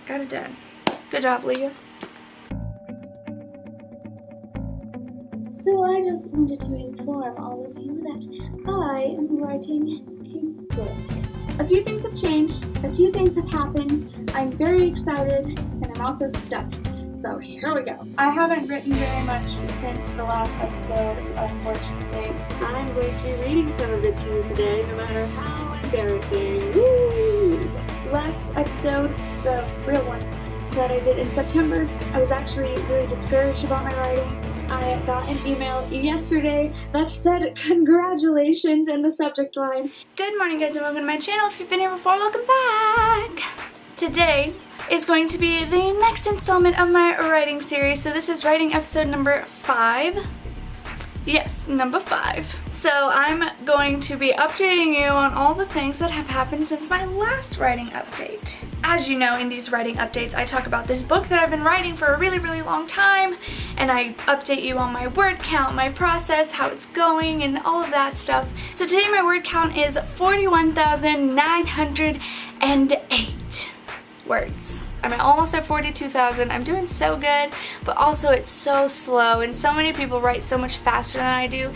Got it done. Good job, Leia. So I just wanted to inform all of you that I am writing a book. A few things have changed, a few things have happened. I'm very excited, and I'm also stuck. So here we go. I haven't written very much since the last episode, unfortunately. I'm going to be reading some of it to you today, no matter how embarrassing. Woo! Last episode, the real one that I did in September, I was actually really discouraged about my writing. I got an email yesterday that said congratulations in the subject line. Good morning, guys, and welcome to my channel. If you've been here before, welcome back. Today is going to be the next installment of my writing series. So this is writing episode number 5. Yes, number 5. So I'm going to be updating you on all the things that have happened since my last writing update. As you know, in these writing updates, I talk about this book that I've been writing for a really, really long time, and I update you on my word count, my process, how it's going, and all of that stuff. So today my word count is 41,908 words. I'm almost at 42,000. I'm doing so good, but also it's so slow, and so many people write so much faster than I do.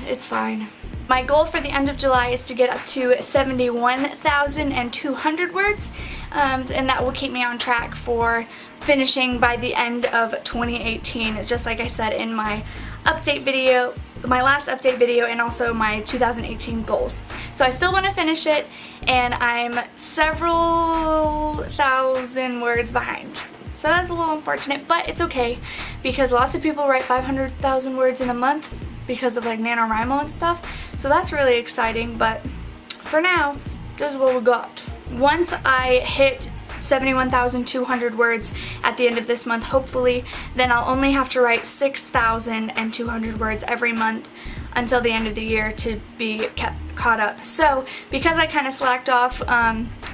It's fine. My goal for the end of July is to get up to 71,200 words, and that will keep me on track for finishing by the end of 2018, just like I said in my update video, my last update video, and also my 2018 goals. So I still want to finish it, and I'm several thousand words behind. So that's a little unfortunate, but it's okay because lots of people write 500,000 words in a month because of like NaNoWriMo and stuff. So that's really exciting, but for now, this is what we got. Once I hit 71,200 words at the end of this month, hopefully, then I'll only have to write 6,200 words every month until the end of the year to be caught up. So because I kind of slacked off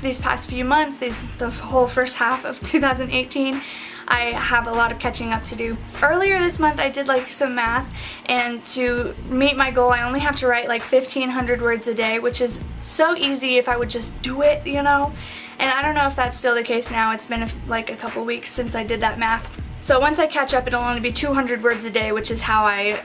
these past few months, the whole first half of 2018, I have a lot of catching up to do. Earlier this month I did like some math, and to meet my goal I only have to write like 1,500 words a day, which is so easy if I would just do it, you know? And I don't know if that's still the case now. It's been like a couple weeks since I did that math. So once I catch up, it'll only be 200 words a day, which is how I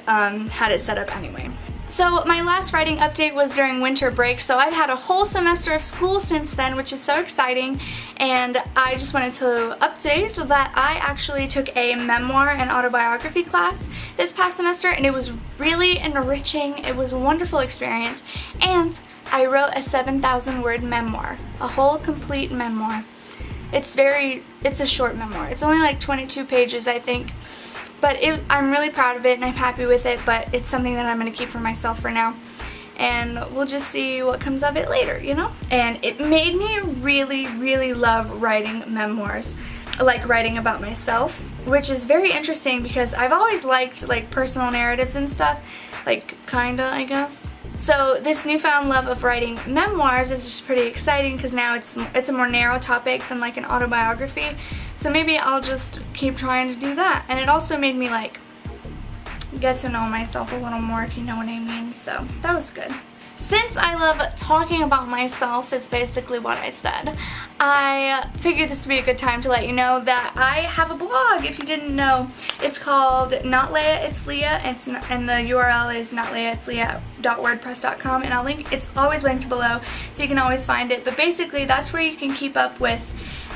had it set up anyway. So my last writing update was during winter break, so I've had a whole semester of school since then, which is so exciting, and I just wanted to update that I actually took a memoir and autobiography class this past semester, and it was really enriching. It was a wonderful experience, and I wrote a 7,000 word memoir, a whole complete memoir. It's a short memoir. It's only like 22 pages, I think. But I'm really proud of it, and I'm happy with it, but it's something that I'm going to keep for myself for now. And we'll just see what comes of it later, you know? And it made me really, really love writing memoirs, like writing about myself, which is very interesting because I've always liked like personal narratives and stuff, like kinda, I guess. So this newfound love of writing memoirs is just pretty exciting because now it's a more narrow topic than like an autobiography. So maybe I'll just keep trying to do that. And it also made me like get to know myself a little more, if you know what I mean. So that was good. Since I love talking about myself is basically what I said, I figured this would be a good time to let you know that I have a blog, if you didn't know. It's called Not Leia, It's Leah, and the URL is notleiaitsleah.wordpress.com, and it's always linked below, so you can always find it. But basically, that's where you can keep up with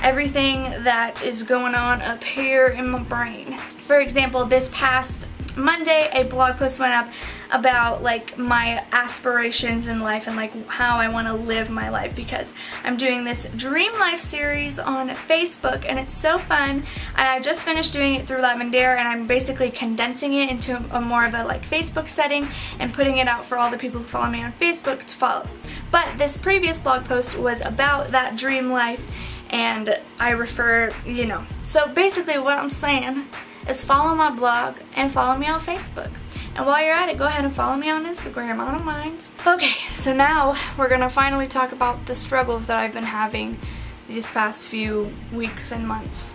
everything that is going on up here in my brain. For example, this past Monday, a blog post went up about like my aspirations in life and like how I want to live my life, because I'm doing this Dream Life series on Facebook, and it's so fun. And I just finished doing it through Lavender, and I'm basically condensing it into a more of a like Facebook setting and putting it out for all the people who follow me on Facebook to follow. But this previous blog post was about that dream life, and I refer, you know. So basically what I'm saying is follow my blog and follow me on Facebook. And while you're at it, go ahead and follow me on Instagram. I don't mind. Okay, so now we're gonna finally talk about the struggles that I've been having these past few weeks and months.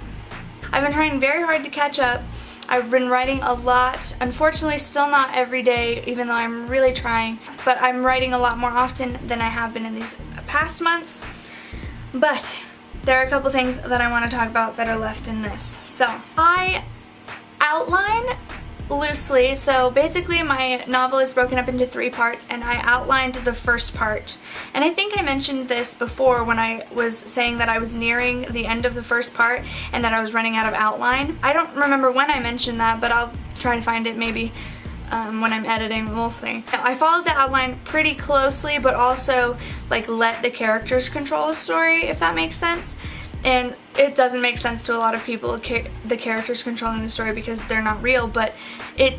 I've been trying very hard to catch up. I've been writing a lot. Unfortunately, still not every day, even though I'm really trying. But I'm writing a lot more often than I have been in these past months. But there are a couple things that I want to talk about that are left in this. So I outline loosely. So basically my novel is broken up into 3 parts, and I outlined the first part. And I think I mentioned this before when I was saying that I was nearing the end of the first part and that I was running out of outline. I don't remember when I mentioned that, but I'll try to find it maybe when I'm editing the whole thing. I followed the outline pretty closely, but also like let the characters control the story, if that makes sense. And it doesn't make sense to a lot of people, the characters controlling the story, because they're not real, but it's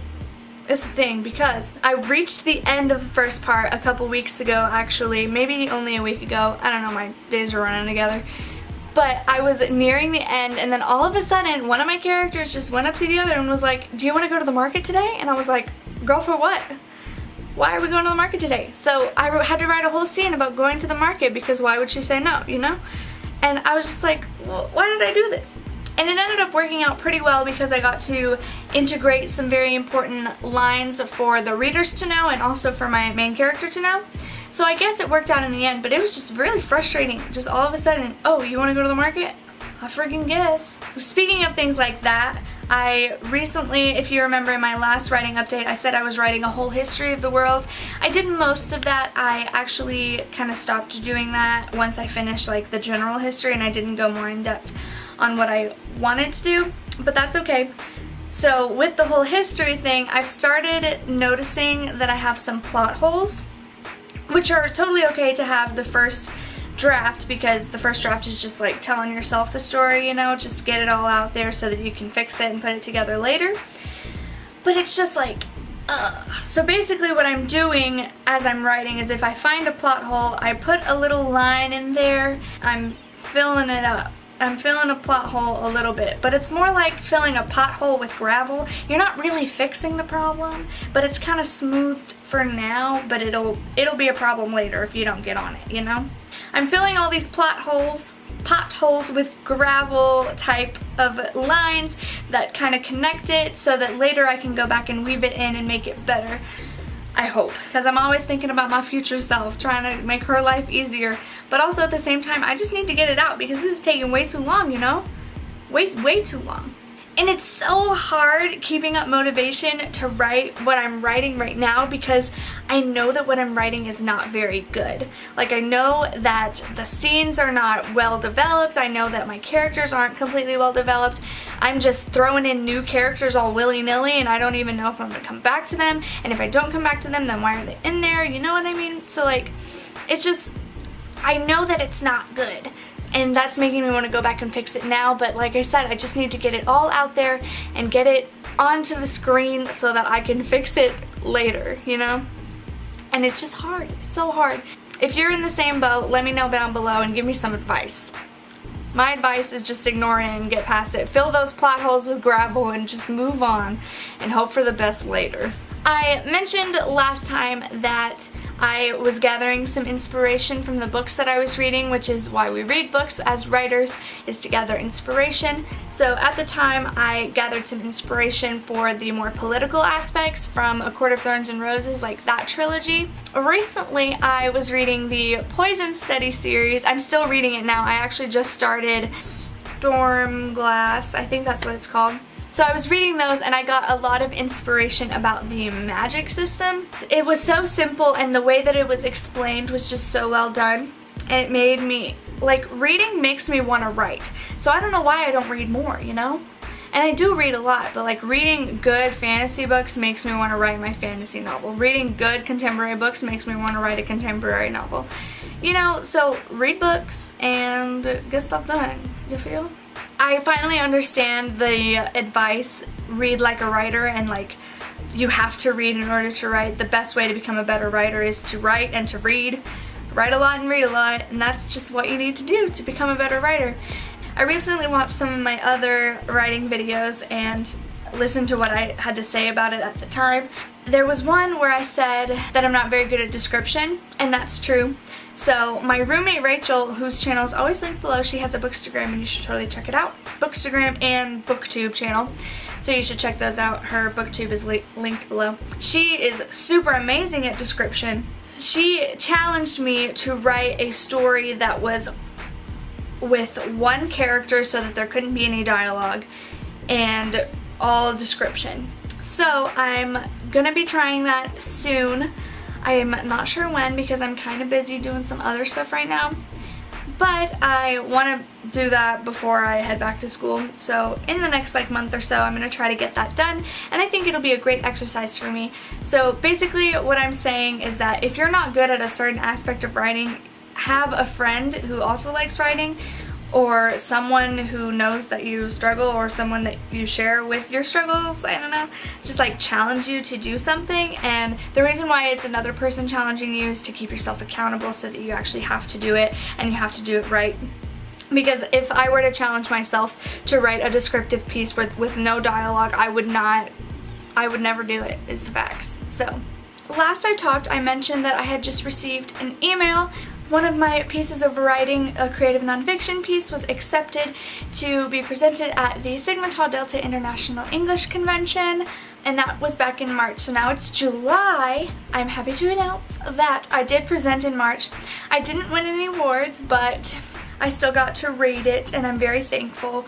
a thing, because I reached the end of the first part a couple weeks ago, actually, maybe only a week ago. I don't know, my days are running together. But I was nearing the end, and then all of a sudden, one of my characters just went up to the other and was like, "Do you want to go to the market today?" And I was like, "Girl, for what? Why are we going to the market today?" So I had to write a whole scene about going to the market, because why would she say no, you know? And I was just like, well, why did I do this? And it ended up working out pretty well, because I got to integrate some very important lines for the readers to know and also for my main character to know. So I guess it worked out in the end, but it was just really frustrating. Just all of a sudden, "Oh, you want to go to the market? I freaking guess." Speaking of things like that, I recently, if you remember in my last writing update, I said I was writing a whole history of the world. I did most of that. I actually kind of stopped doing that once I finished like the general history, and I didn't go more in depth on what I wanted to do, but that's okay. So with the whole history thing, I've started noticing that I have some plot holes, which are totally okay to have the first draft, because the first draft is just like telling yourself the story, you know, just get it all out there so that you can fix it and put it together later. But it's just like, so basically what I'm doing as I'm writing is, if I find a plot hole, I put a little line in there, I'm filling it up. I'm filling a plot hole a little bit, but it's more like filling a pothole with gravel. You're not really fixing the problem, but it's kind of smoothed for now, but it'll be a problem later if you don't get on it, you know? I'm filling all these potholes with gravel type of lines that kind of connect it, so that later I can go back and weave it in and make it better. I hope, because I'm always thinking about my future self, trying to make her life easier, but also at the same time, I just need to get it out, because this is taking way too long, you know? Way too long. And it's so hard keeping up motivation to write what I'm writing right now, because I know that what I'm writing is not very good. Like, I know that the scenes are not well developed, I know that my characters aren't completely well developed. I'm just throwing in new characters all willy-nilly, and I don't even know if I'm gonna come back to them, and if I don't come back to them, then why are they in there, you know what I mean? So like, it's just, I know that it's not good, and that's making me want to go back and fix it now. But like I said, I just need to get it all out there and get it onto the screen so that I can fix it later, you know? And it's just hard. It's so hard. If you're in the same boat, let me know down below and give me some advice. My advice is just ignore it and get past it. Fill those plot holes with gravel and just move on and hope for the best later. I mentioned last time that I was gathering some inspiration from the books that I was reading, which is why we read books as writers, is to gather inspiration. So at the time, I gathered some inspiration for the more political aspects from A Court of Thorns and Roses, like that trilogy. Recently, I was reading the Poison Study series. I'm still reading it now. I actually just started Stormglass, I think that's what it's called. So I was reading those, and I got a lot of inspiration about the magic system. It was so simple, and the way that it was explained was just so well done. And it made me, like, reading makes me want to write. So I don't know why I don't read more, you know? And I do read a lot, but like reading good fantasy books makes me want to write my fantasy novel. Reading good contemporary books makes me want to write a contemporary novel. You know, so read books and get stuff done, you feel? I finally understand the advice, read like a writer, and like you have to read in order to write. The best way to become a better writer is to write and to read. Write a lot and read a lot, and that's just what you need to do to become a better writer. I recently watched some of my other writing videos and listened to what I had to say about it at the time. There was one where I said that I'm not very good at description, and that's true. So my roommate Rachel, whose channel is always linked below, she has a Bookstagram and you should totally check it out. Bookstagram and Booktube channel. So you should check those out. Her Booktube is linked below. She is super amazing at description. She challenged me to write a story that was with one character so that there couldn't be any dialogue and all description. So I'm gonna be trying that soon. I am not sure when because I'm kind of busy doing some other stuff right now, but I want to do that before I head back to school. So in the next like month or so, I'm going to try to get that done, and I think it'll be a great exercise for me. So basically what I'm saying is that if you're not good at a certain aspect of writing, have a friend who also likes writing, or someone who knows that you struggle, or someone that you share with your struggles, I don't know, just like challenge you to do something. And the reason why it's another person challenging you is to keep yourself accountable so that you actually have to do it and you have to do it right. Because if I were to challenge myself to write a descriptive piece with no dialogue, I would never do it, is the facts. So last I talked, I mentioned that I had just received an email. One of my pieces of writing, a creative nonfiction piece, was accepted to be presented at the Sigma Tau Delta International English Convention, and that was back in March. So now it's July. I'm happy to announce that I did present in March. I didn't win any awards, but I still got to read it, and I'm very thankful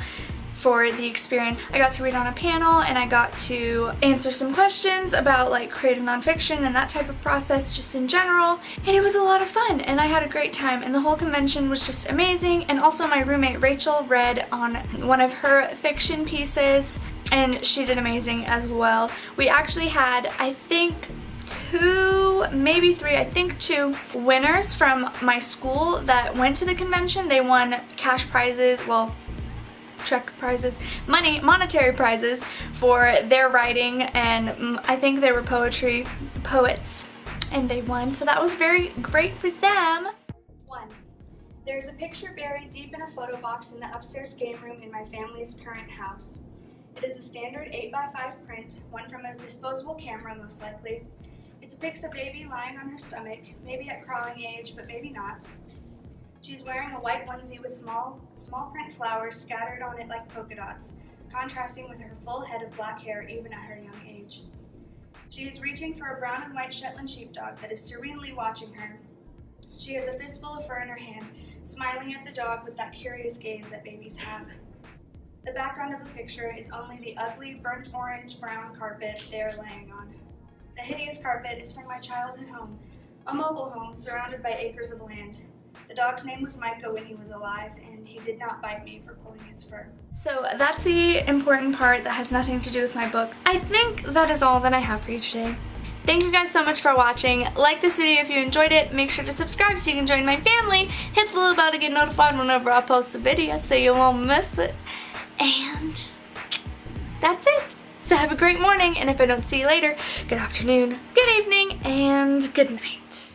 for the experience. I got to read on a panel, and I got to answer some questions about like creative nonfiction and that type of process just in general, and it was a lot of fun, and I had a great time, and the whole convention was just amazing. And also my roommate Rachel read on one of her fiction pieces, and she did amazing as well. We actually had, I think, two, maybe three, I think two winners from my school that went to the convention. They won cash prizes, well, check prizes, monetary prizes for their writing, and I think they were poets, and they won, so that was very great for them. 1. There's a picture buried deep in a photo box in the upstairs game room in my family's current house. It is a standard 8x5 print, one from a disposable camera most likely. It depicts a baby lying on her stomach, maybe at crawling age, but maybe not. She's wearing a white onesie with small print flowers scattered on it like polka dots, contrasting with her full head of black hair even at her young age. She is reaching for a brown and white Shetland sheepdog that is serenely watching her. She has a fistful of fur in her hand, smiling at the dog with that curious gaze that babies have. The background of the picture is only the ugly, burnt orange-brown carpet they are laying on. The hideous carpet is from my childhood home, a mobile home surrounded by acres of land. The dog's name was Micah when he was alive, and he did not bite me for pulling his fur. So that's the important part that has nothing to do with my book. I think that is all that I have for you today. Thank you guys so much for watching. Like this video if you enjoyed it. Make sure to subscribe so you can join my family. Hit the little bell to get notified whenever I post a video so you won't miss it. And that's it. So have a great morning, and if I don't see you later, good afternoon, good evening, and good night.